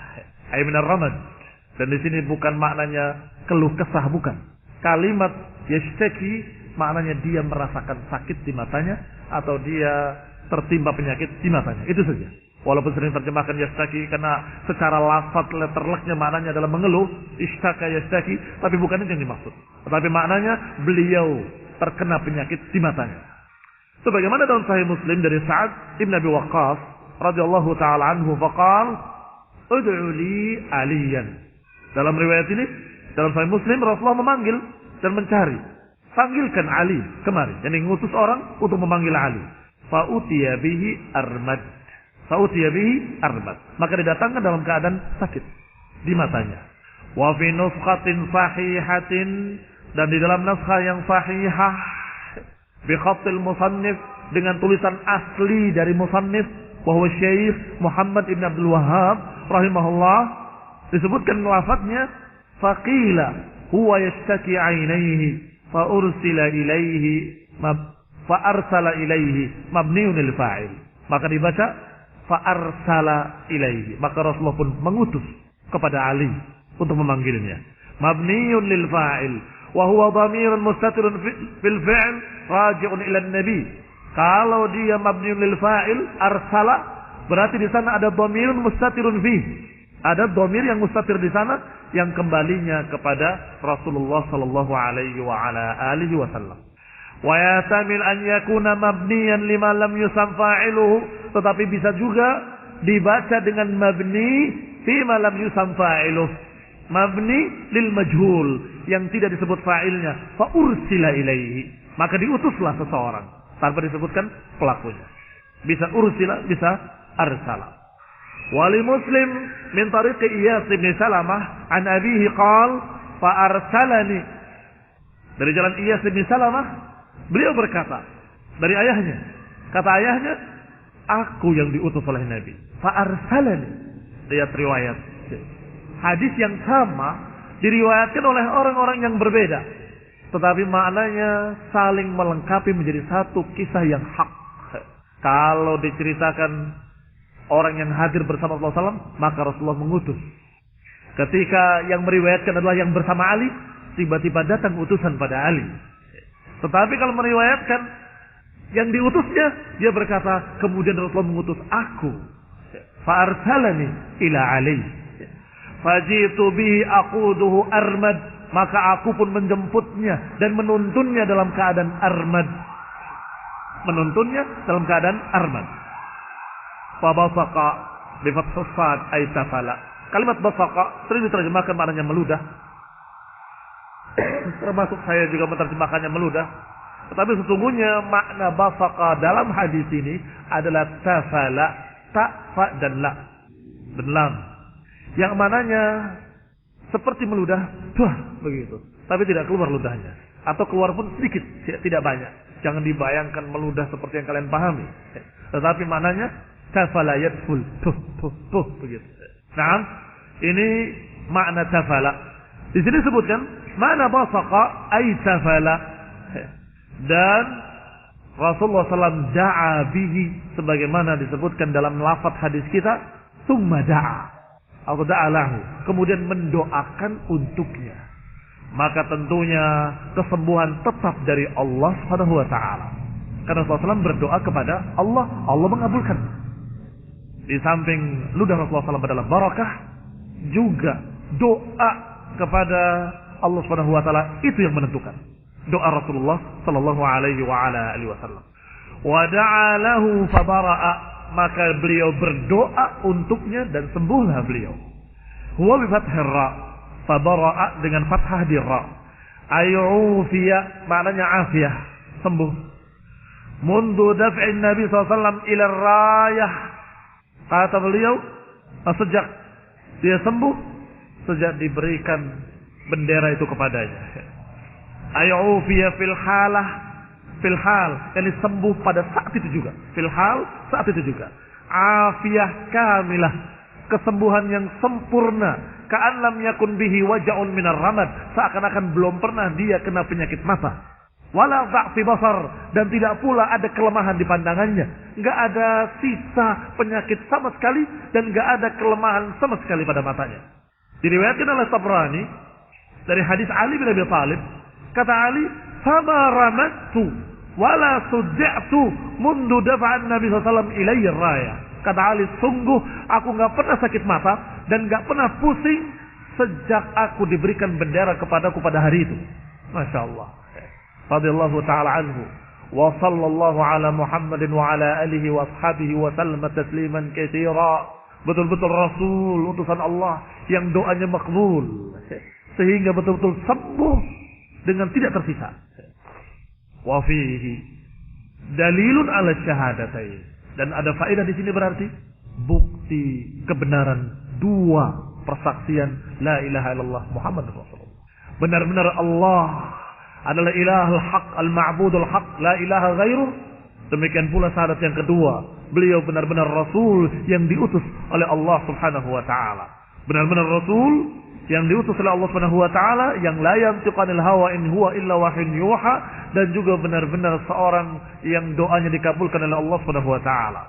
Ai minar ramad. Dan di sini bukan maknanya keluh kesah, bukan. Kalimat yashtaki maknanya dia merasakan sakit di matanya atau dia tertimpa penyakit di matanya. Itu saja. Walaupun sering terjemahkan yashtaki karena secara lafaz letterleknya maknanya adalah mengeluh, ishtaka yashtaki, tapi bukan itu yang dimaksud. Tetapi maknanya beliau terkena penyakit di matanya. Sebagaimana dalam Sahih Muslim dari Sa'ad ibn Abi Waqqas radhiyallahu taala anhu, faqala ud'u li aliyan. Dalam riwayat ini, dalam Sahih Muslim, Rasulullah memanggil dan mencari. Panggilkan Ali kemari. Yang ngutus orang untuk memanggil Ali. Fa'utiya bihi armad. Maka didatangkan dalam keadaan sakit di matanya. Wa fi nuskhatin sahihatin, dan di dalam naskah yang sahihah, bi khatil musannif, dengan tulisan asli dari musannif, bahwa Syekh Muhammad ibn Abdul Wahhab rahimahullah, disebutkan lafadznya faqila huwa yashtaki 'ainaihi fa arsala ilaihi mabniun lil fa'il. Maka dibaca fa arsala ilaihi, maka Rasulullah pun mengutus kepada Ali untuk memanggilnya. Mabniun lil fa'il wa huwa dhamirun mustatirun fil fi'l raji'un ila an-nabi. Kalau dia mabniun lil fa'il arsala, berarti di sana ada dhamirun mustatirun fihi. Ada dhamir yang mustatir di sana yang kembalinya kepada Rasulullah sallallahu alaihi wa ala alihi wasallam. Wa yatamil an yakuna mabniyan lima lam yusam fa'iluhu, tetapi bisa juga dibaca dengan mabni fi ma lam yusam fa'iluhu. Mabni lil majhul, yang tidak disebut fa'ilnya, fa ursila ilaihi, maka diutuslah seseorang tanpa disebutkan pelakunya. Bisa ursila, bisa arsala. Wali Muslim min tariqi Iyas bin Salamah an abihi qala fa arsalani. Dari jalan Iyas bin Salamah beliau berkata dari ayahnya, kata ayahnya, aku yang diutus oleh Nabi. Fa arsalani. Lihat riwayat. Hadis yang sama diriwayatkan oleh orang-orang yang berbeda, tetapi maknanya saling melengkapi menjadi satu kisah yang hak. Kalau diceritakan orang yang hadir bersama Rasulullah SAW, maka Rasulullah mengutus. Ketika yang meriwayatkan adalah yang bersama Ali, tiba-tiba datang utusan pada Ali. Tetapi kalau meriwayatkan yang diutusnya, dia berkata, kemudian Rasulullah mengutus aku. Fa'arsalani ila Ali. Fajitu bihi aquduhu armad. Maka aku pun menjemputnya dan menuntunnya dalam keadaan armad. Menuntunnya dalam keadaan armad. Fabasaqa bifathus sad ay tafala. Kalimat basaqa sering diterjemahkan maknanya meludah. Termasuk saya juga menerjemahkannya meludah. Tetapi sesungguhnya makna basaqa dalam hadis ini adalah tafala, ta, fa dan la. Dan lam. Yang mananya seperti meludah, tuh begitu. Tapi tidak keluar ludahnya. Atau keluar pun sedikit, tidak banyak. Jangan dibayangkan meludah seperti yang kalian pahami. Tetapi maknanya tafala yadful, tuh begitu. Nah, ini makna tafala. Di sini sebutkan makna basaqa ay tafala. Dan Rasulullah SAW da'a bihi sebagaimana disebutkan dalam lafaz hadis kita, summa da'a atau da'alahu, kemudian mendoakan untuknya. Maka tentunya kesembuhan tetap dari Allah Subhanahu wa taala. Karena Rasulullah SAW berdoa kepada Allah, Allah mengabulkan. Di samping ludah Rasulullah SAW adalah barakah, juga doa kepada Allah Subhanahu wa taala itu yang menentukan. Doa Rasulullah sallallahu alaihi wa ala alihi wasallam. Wa da'a lahu fabara'a, maka beliau berdoa untuknya dan sembuhlah beliau. Huwa bi fathir ra, fabara'a dengan fathah di ra. Ayufiya maknanya afiyah, sembuh. Mundu daf'in Nabi SAW ila rayah, kata beliau, sejak dia sembuh, sejak diberikan bendera itu kepadanya. Ayufiya fil halah, fil hal, yani sembuh pada saat itu juga. Fil hal, saat itu juga. Afiyah kamilah, kesembuhan yang sempurna. Ka'an lam yakun bihi waja'un minar ramad, seakan-akan belum pernah dia kena penyakit mata. Wala dha'fi basar, dan tidak pula ada kelemahan di pandangannya. Enggak ada sisa penyakit sama sekali, dan enggak ada kelemahan sama sekali pada matanya. Diriwayatkan oleh Tabrani dari hadis Ali bin Abi Thalib, kata Ali, "Fama ramattu wala suddi'tu mundu dafa'an Nabi SAW ilayya raya." Kata Ali, sungguh aku enggak pernah sakit mata dan enggak pernah pusing sejak aku diberikan bendera kepadaku pada hari itu. Masya Allah. Radhiyallahu ta'ala anhu. Wa sallallahu ala Muhammadin wa ala alihi wa ashabihi wa sallama tasliman katsira. Betul-betul Rasul, utusan Allah yang doanya makbul. Sehingga betul-betul sembuh dengan tidak tersisa. Wa fihi dalilun ala syahadatain. Dan ada faedah di sini berarti bukti kebenaran dua persaksian la ilaha illallah Muhammad Rasulullah. Benar-benar Allah adalah ilahul haq, al-ma'budul haq, la ilaha ghairuh. Demikian pula syahadat yang kedua, beliau benar-benar Rasul yang diutus oleh Allah Subhanahu wa taala. Benar-benar Rasul yang diutus oleh Allah Subhanahu wa taala, yang la yantiqu anil hawa in huwa illa wahyun yuha, dan juga benar-benar seorang yang doanya dikabulkan oleh Allah Subhanahu wa taala.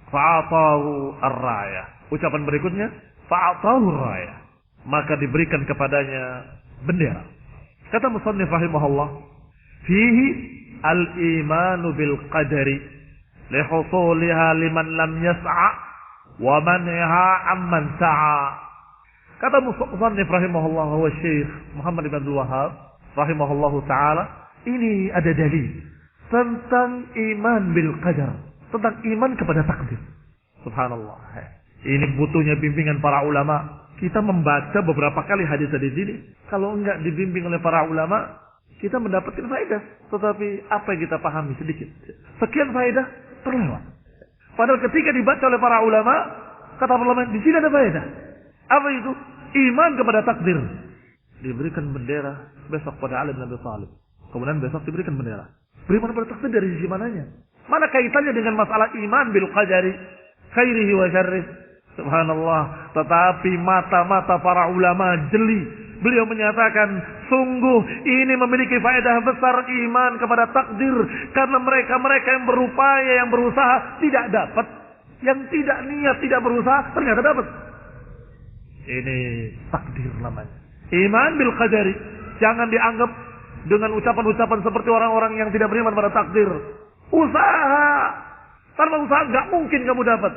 Fa'atahu ar-rayah. Ucapan berikutnya, fa'atahu ar-rayah. Maka diberikan kepadanya bendera. Kata musannif rahimahullah, fihi al-imanu bil qadari li husuliha liman lam yas'a wa manha amman sa'a. Kata musannif rahimahullah wa Syekh Muhammad bin Abdul Wahhab rahimahullahu taala, ini ada dalil tentang iman bil qadar, tentang iman kepada takdir. Subhanallah. Ini butuhnya bimbingan para ulama. Kita membaca beberapa kali hadis-hadis ini, kalau enggak dibimbing oleh para ulama, kita mendapatkan faedah, tetapi apa yang kita pahami sedikit. Sekian faedah terlewat. Padahal ketika dibaca oleh para ulama, kata ulama di sini ada faedah. Apa itu? Iman kepada takdir. Diberikan bendera besok pada Ali bin Abi Thalib. Kemudian besok diberikan bendera. Beriman pada takdir dari sisi mananya? Mana kaitannya dengan masalah iman bil qadari khairihi wa syarrihi? Subhanallah. Tetapi mata-mata para ulama jeli. Beliau menyatakan, sungguh ini memiliki faedah besar iman kepada takdir. Karena mereka-mereka yang berupaya, yang berusaha tidak dapat. Yang tidak niat, tidak berusaha, ternyata dapat. Ini takdir namanya. Iman bil qadari. Jangan dianggap dengan ucapan-ucapan seperti orang-orang yang tidak beriman pada takdir. Usaha. Tanpa usaha gak mungkin kamu dapat.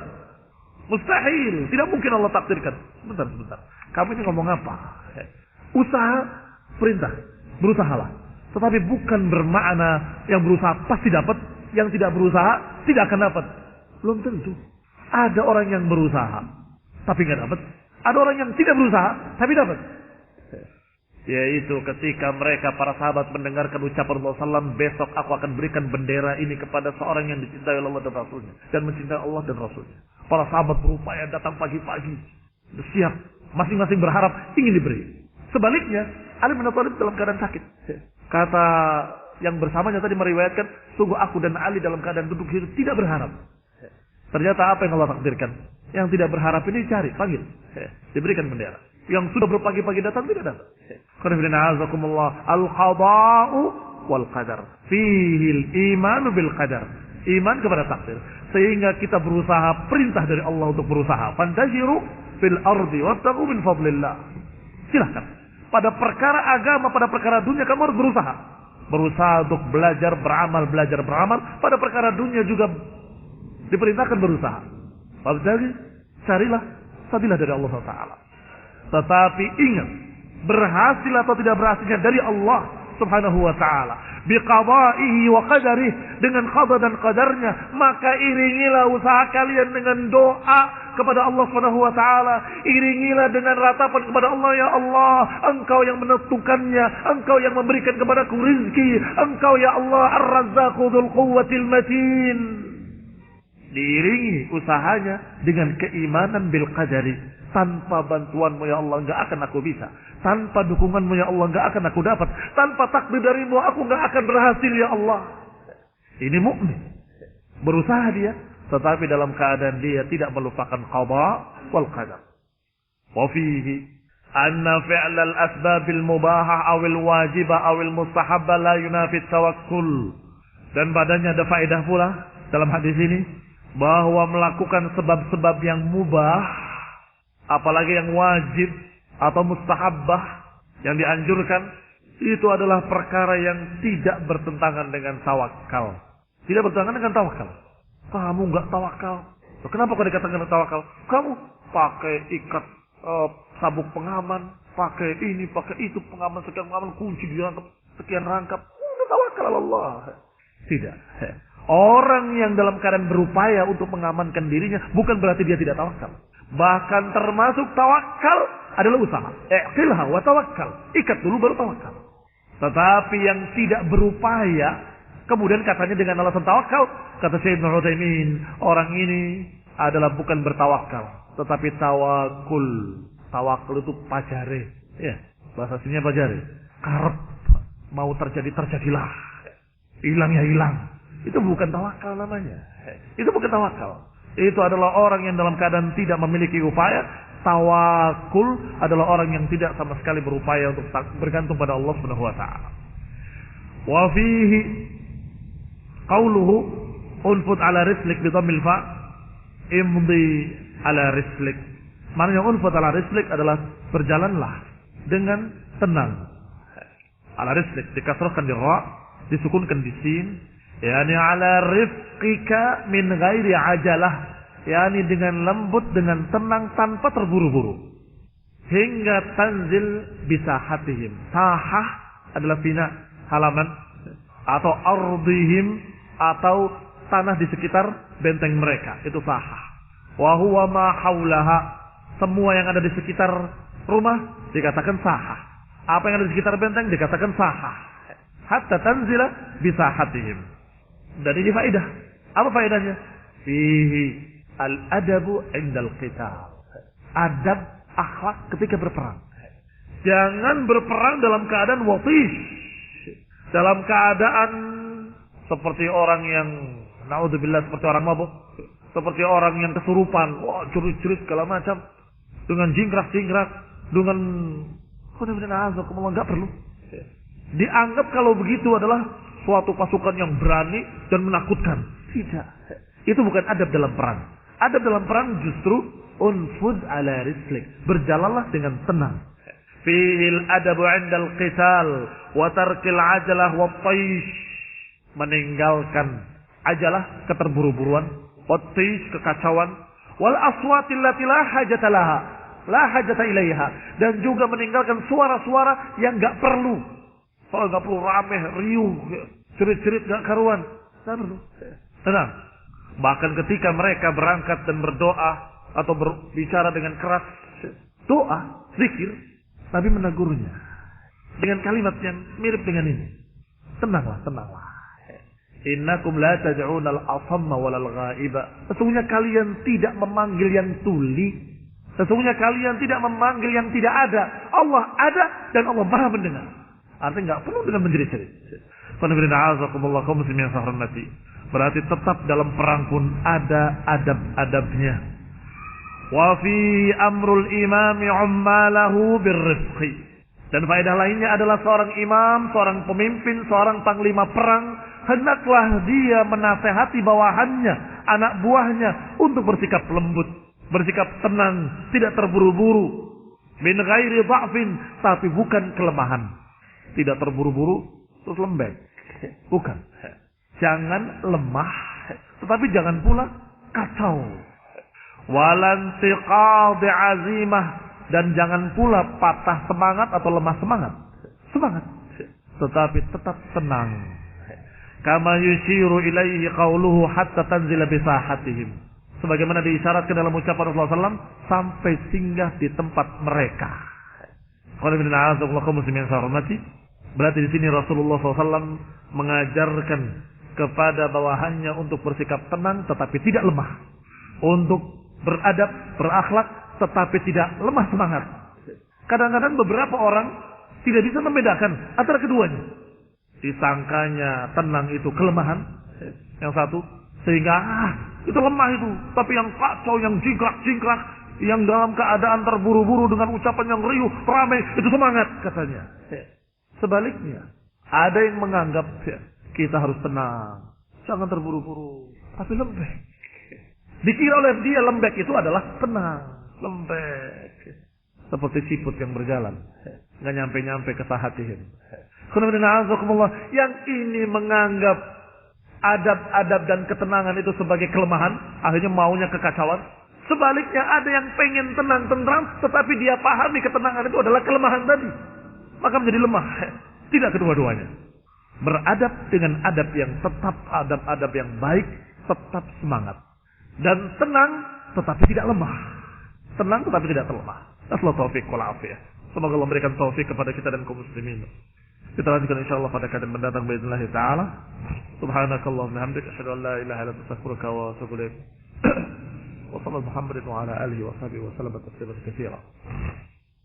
Mustahil. Tidak mungkin Allah takdirkan. Sebentar. Kamu ini ngomong apa? Usaha, perintah. Berusahalah. Tetapi bukan bermakna yang berusaha pasti dapat. Yang tidak berusaha tidak akan dapat. Belum tentu. Ada orang yang berusaha tapi gak dapat. Ada orang yang tidak berusaha tapi dapat. Yaitu ketika mereka para sahabat mendengarkan ucapan Rasulullah SAW, besok aku akan berikan bendera ini kepada seorang yang dicintai oleh Allah dan Rasulnya. Dan mencintai Allah dan Rasulnya. Para sahabat berupaya datang pagi-pagi. Siap. Masing-masing berharap ingin diberi. Sebaliknya, Ali bin Abi Thalib dalam keadaan sakit. Kata yang bersamanya tadi meriwayatkan, sungguh aku dan Ali dalam keadaan duduk hidup tidak berharap. Ternyata apa yang Allah takdirkan? Yang tidak berharap ini cari, panggil. Diberikan bendera. Yang sudah berpagi-pagi datang tidak datang. Al-qada'u wal qadar. Fihil imanu bil qadar. Iman kepada takdir. Sehingga kita berusaha, perintah dari Allah untuk berusaha. Fantajiru fil ardi wabtaghu min fadlillah. Silahkan. Pada perkara agama, pada perkara dunia kamu harus berusaha. Berusaha untuk belajar beramal. Pada perkara dunia juga diperintahkan berusaha. Jadi carilah sabilah dari Allah SWT. Tetapi ingat, berhasil atau tidak berhasilnya dari Allah Subhanahu wa ta'ala. Biqada'ihi wa qadarihi, dengan qada dan qadarnya, maka iringilah usaha kalian dengan doa kepada Allah Subhanahu wa ta'ala. Iringilah dengan ratapan kepada Allah, ya Allah, Engkau yang menentukannya, Engkau yang memberikan kepadaku rizki, Engkau ya Allah Ar-Razzaqu dzul quwwatil matin. Diiringi usahanya dengan keimanan bil qadari. Tanpa bantuanmu ya Allah enggak akan aku bisa. Tanpa dukunganmu ya Allah enggak akan aku dapat. Tanpa takdir darimu aku enggak akan berhasil ya Allah. Ini mukmin. Berusaha dia, tetapi dalam keadaan dia tidak melupakan qada wal qadar. Wa fihi anna fi'lal asbabil mubahah awil wajibah awil mustahabah la yunafi tawakkul. Dan padanya ada faedah pula dalam hadis ini bahwa melakukan sebab-sebab yang mubah, apalagi yang wajib atau mustahabbah yang dianjurkan, itu adalah perkara yang tidak bertentangan dengan tawakal. Tidak bertentangan dengan tawakal. Kamu enggak tawakal. Kenapa kau dikatakan tawakal? Kamu pakai ikat sabuk pengaman, pakai ini, pakai itu, pengaman sekian pengaman, kunci dirangkap sekian rangkap. Enggak tawakal Allah. Tidak. Orang yang dalam keadaan berupaya untuk mengamankan dirinya bukan berarti dia tidak tawakal. Bahkan termasuk tawakal adalah usaha. Iqilha wa tawakkal. Ikat dulu baru tawakal. Tetapi yang tidak berupaya kemudian katanya dengan alasan tawakal, kata Syekh Ibnu Utsaimin, orang ini adalah bukan bertawakal, tetapi tawakul. Tawakul itu pajare. Ya, bahasa aslinya pajare. Karep mau terjadi terjadilah. Hilang ya hilang. Itu bukan tawakal namanya. Itu bukan tawakal. Itu adalah orang yang dalam keadaan tidak memiliki upaya. Tawakul adalah orang yang tidak sama sekali berupaya untuk bergantung pada Allah Subhanahu wa taala. Wa fihi qauluhu unfud ala rislik bi dhammil fa imdi ala rislik. Maknanya unfud ala rislik adalah berjalanlah dengan tenang. Ala rislik dikasrahkan di ra, disukunkan di sin. Yani ala rifqika min ghairi ajalah. Yani dengan lembut, dengan tenang, tanpa terburu-buru. Hingga tanzil bisahatihim. Sahah adalah bina, halaman. Atau ardihim, atau tanah di sekitar benteng mereka. Itu sahah. Wa huwa ma haulaha. Semua yang ada di sekitar rumah dikatakan sahah. Apa yang ada di sekitar benteng dikatakan sahah. Hatta tanzila bisahatihim. Dan ini faedah. Apa faedahnya? Fihi al-adabu indal qital. Adab akhlak ketika berperang. Jangan berperang dalam keadaan watish. Dalam keadaan seperti orang yang naudzubillah, seperti orang mabuk, seperti orang yang kesurupan, wah jerit-jerit segala macam, dengan jingkrak-jingkrak, dengan enggak perlu. Dianggap kalau begitu adalah suatu pasukan yang berani dan menakutkan. Tidak. Itu bukan adab dalam perang. Adab dalam perang justru unfud ala rislik. Berjalanlah dengan tenang. Fihil adabu indal qital wa tarkil ajalah wa taish. Meninggalkan ajalah, keterburu-buruan, wa taish, kekacauan, wal aswatil lati la hajata laha, la hajata ilaiha, dan juga meninggalkan suara-suara yang enggak perlu. Kalau enggak perlu rameh, riuh, cerit-cerit enggak karuan. Enggak perlu. Tenang. Bahkan ketika mereka berangkat dan berdoa atau berbicara dengan keras, doa, zikir, Nabi menegurnya dengan kalimat yang mirip dengan ini. Tenanglah, tenanglah. Innakum la taj'una al-asamma walal ghaiba. Sesungguhnya kalian tidak memanggil yang tuli. Sesungguhnya kalian tidak memanggil yang tidak ada. Allah ada dan Allah Maha mendengar. Artinya enggak perlu dengan menjerit-jerit. Qanibirina kaum muslimin yang saya hormati. Berarti tetap dalam perang pun ada adab-adabnya. Wa fi amrul imami ummalahu birrifqi. Dan faedah lainnya adalah seorang imam, seorang pemimpin, seorang panglima perang, hendaklah dia menasehati bawahannya, anak buahnya untuk bersikap lembut, bersikap tenang, tidak terburu-buru. Min ghairi dha'fin, tapi bukan kelemahan. Tidak terburu-buru terus lembek. Bukan. Jangan lemah, tetapi jangan pula kacau. Walantiqadhi azimah, dan jangan pula patah semangat atau lemah semangat. Semangat, tetapi tetap tenang. Kama yushiru ilaihi qauluhu hatta tanzila bisahatihim. Sebagaimana diisyaratkan dalam ucapan Rasulullah SAW, sampai singgah di tempat mereka. Berarti di sini Rasulullah SAW mengajarkan kepada bawahannya untuk bersikap tenang tetapi tidak lemah. Untuk beradab, berakhlak, tetapi tidak lemah semangat. Kadang-kadang beberapa orang tidak bisa membedakan antara keduanya. Disangkanya tenang itu kelemahan, yang satu, sehingga itu lemah itu. Tapi yang kacau, yang jingkrak-jingkrak, yang dalam keadaan terburu-buru dengan ucapan yang riuh, ramai, itu semangat katanya. Sebaliknya, ada yang menganggap kita harus tenang, jangan terburu-buru, tapi lembek. Dikira oleh dia lembek itu adalah tenang, lembek. Seperti siput yang berjalan, nggak nyampe-nyampe ke sahatihim. Yang ini menganggap adab-adab dan ketenangan itu sebagai kelemahan, akhirnya maunya kekacauan. Sebaliknya ada yang pengen tenang, tentram, tetapi dia pahami ketenangan itu adalah kelemahan tadi, maka menjadi lemah. Tidak kedua-duanya. Beradab dengan adab yang tetap, adab-adab yang baik, tetap semangat. Dan tenang tetapi tidak lemah. Tenang tetapi tidak terlemah. Nasallahu taufiq wal afiyah. Semoga Allah memberikan taufik kepada kita dan kaum muslimin. Kita lanjutkan insyaallah pada kajian mendatang باذنillah taala. Subhanakallahumma wa bihamdika asyhadu an la ilaha illa anta astaghfiruka wa atubu ilaik. Wa sallallahu Muhammadin wa ala alihi wa sahbihi wa sallam tasliman katsiran.